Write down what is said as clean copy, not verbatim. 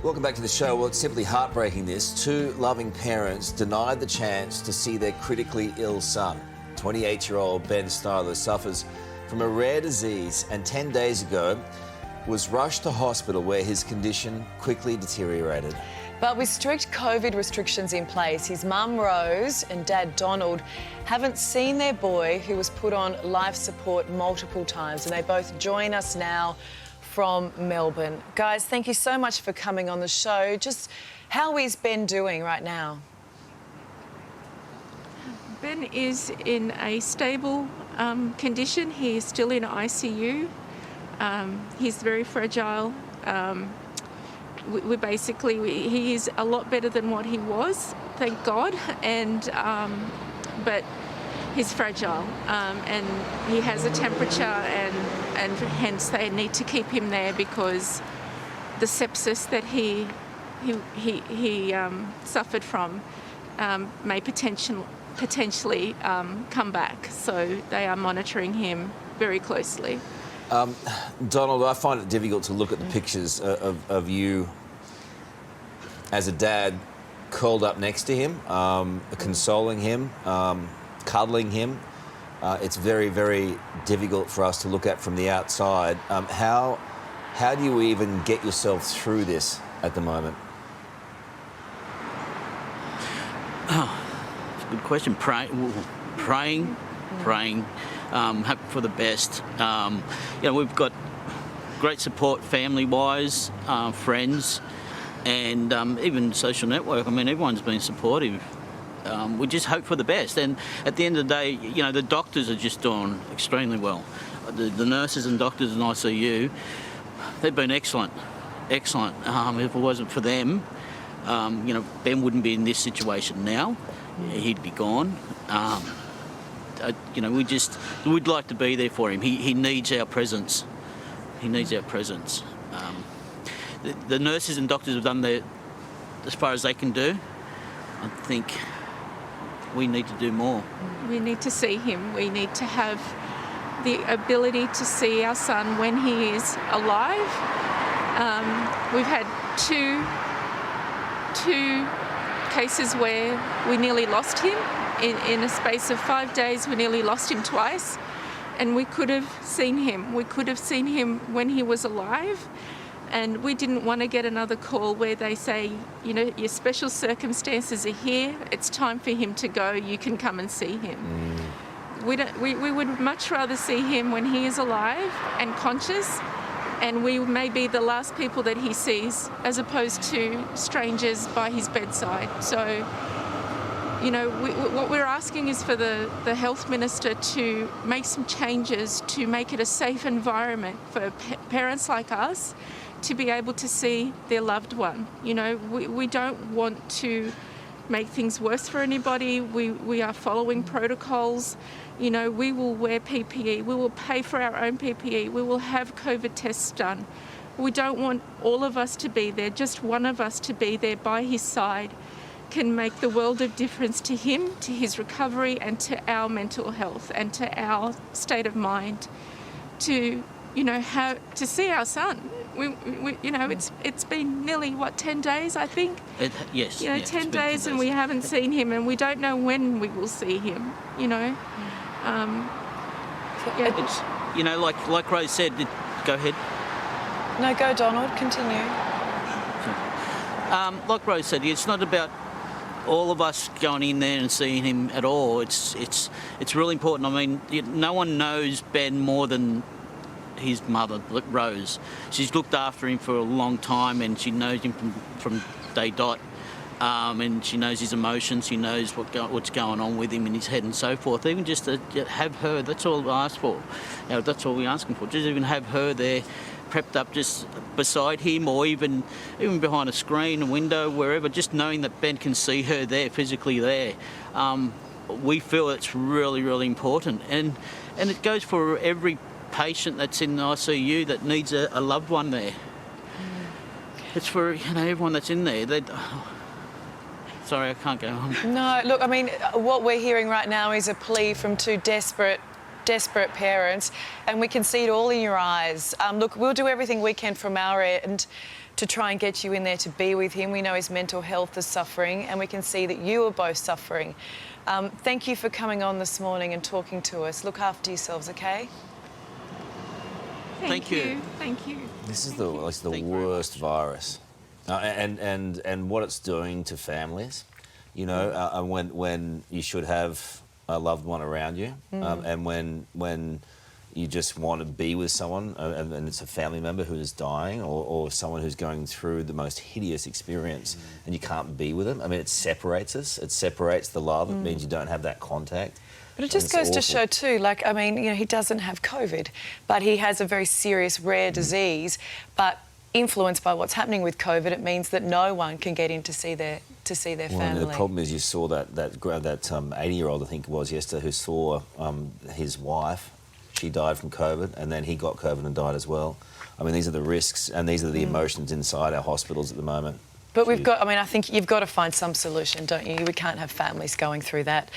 Welcome back to the show. Well, it's simply heartbreaking this. Two loving parents denied the chance to see their critically ill son. 28-year-old Ben Styler suffers from a rare disease and 10 days ago was rushed to hospital where his condition quickly deteriorated. But with strict COVID restrictions in place, his mum Rose and dad Donald haven't seen their boy, who was put on life support multiple times, and they both join us now from Melbourne. Guys, thank you so much for coming on the show. Just how is Ben doing right now? Ben is in a stable condition. He is still in ICU. He's very fragile. He is a lot better than what he was, thank God. But he's fragile, and he has a temperature, and hence they need to keep him there because the sepsis that he suffered from may potentially come back. So they are monitoring him very closely. Donald, I find it difficult to look at the pictures of you as a dad curled up next to him, consoling him, cuddling him. It's very, very difficult for us to look at from the outside. How do you even get yourself through this at the moment? Oh, it's a good question. Praying, hope for the best. We've got great support family-wise, friends, and even social network. I mean, everyone's been supportive. We just hope for the best. And at the end of the day, the doctors are just doing extremely well. The nurses and doctors in ICU, they've been excellent. If it wasn't for them, Ben wouldn't be in this situation now. He'd be gone. We'd like to be there for him. He needs our presence. The nurses and doctors have done as far as they can do. I think we need to do more. We need to see him. We need to have the ability to see our son when he is alive. We've had two cases where we nearly lost him. In a space of 5 days, we nearly lost him twice, and we could have seen him. We could have seen him when he was alive, and we didn't want to get another call where they say, your special circumstances are here, it's time for him to go, you can come and see him. We would much rather see him when he is alive and conscious, and we may be the last people that he sees, as opposed to strangers by his bedside. So, what we're asking is for the health minister to make some changes to make it a safe environment for parents like us to be able to see their loved one. We don't want to make things worse for anybody. We are following protocols. We will wear PPE. We will pay for our own PPE. We will have COVID tests done. We don't want all of us to be there. Just one of us to be there by his side can make the world of difference to him, to his recovery, and to our mental health and to our state of mind. To see our son. It's been nearly 10 days, I think. Yes. 10 days, and we haven't seen him, and we don't know when we will see him. It's, like Rose said. Go ahead. No, go, Donald. Continue. Like Rose said, it's not about all of us going in there and seeing him at all. It's really important. I mean, no one knows Ben more than his mother, Rose. She's looked after him for a long time, and she knows him from day dot. And she knows his emotions. She knows what's going on with him in his head and so forth. Even just to have her, that's all I ask for. That's all we're asking for. Just even have her there, prepped up just beside him, or even behind a screen, a window, wherever, just knowing that Ben can see her there, physically there. We feel it's really, really important. And it goes for every patient that's in the ICU that needs a loved one there. It's for everyone that's in there. Sorry, I can't go on. No, look, I mean, what we're hearing right now is a plea from two desperate parents, and we can see it all in your eyes. Look, we'll do everything we can from our end, to try and get you in there to be with him. We know his mental health is suffering, and we can see that you are both suffering. Thank you for coming on this morning and talking to us. Look after yourselves, okay? Thank you. Thank you. This is the Thank you very worst virus, and what it's doing to families. You know, when you should have a loved one around you, and when you just want to be with someone, and it's a family member who is dying, or someone who's going through the most hideous experience, and you can't be with them. I mean, it separates us. It separates the love. It means you don't have that contact. But it just goes to show too, like, I mean, you know, he doesn't have COVID, but he has a very serious rare disease. But influenced by what's happening with COVID, it means that no one can get in to see their family. The problem is, you saw that 80-year-old, I think it was yesterday, who saw his wife. She died from COVID, and then he got COVID and died as well. I mean, these are the risks, and these are the emotions inside our hospitals at the moment. But we've got, I mean, I think you've got to find some solution, don't you? We can't have families going through that.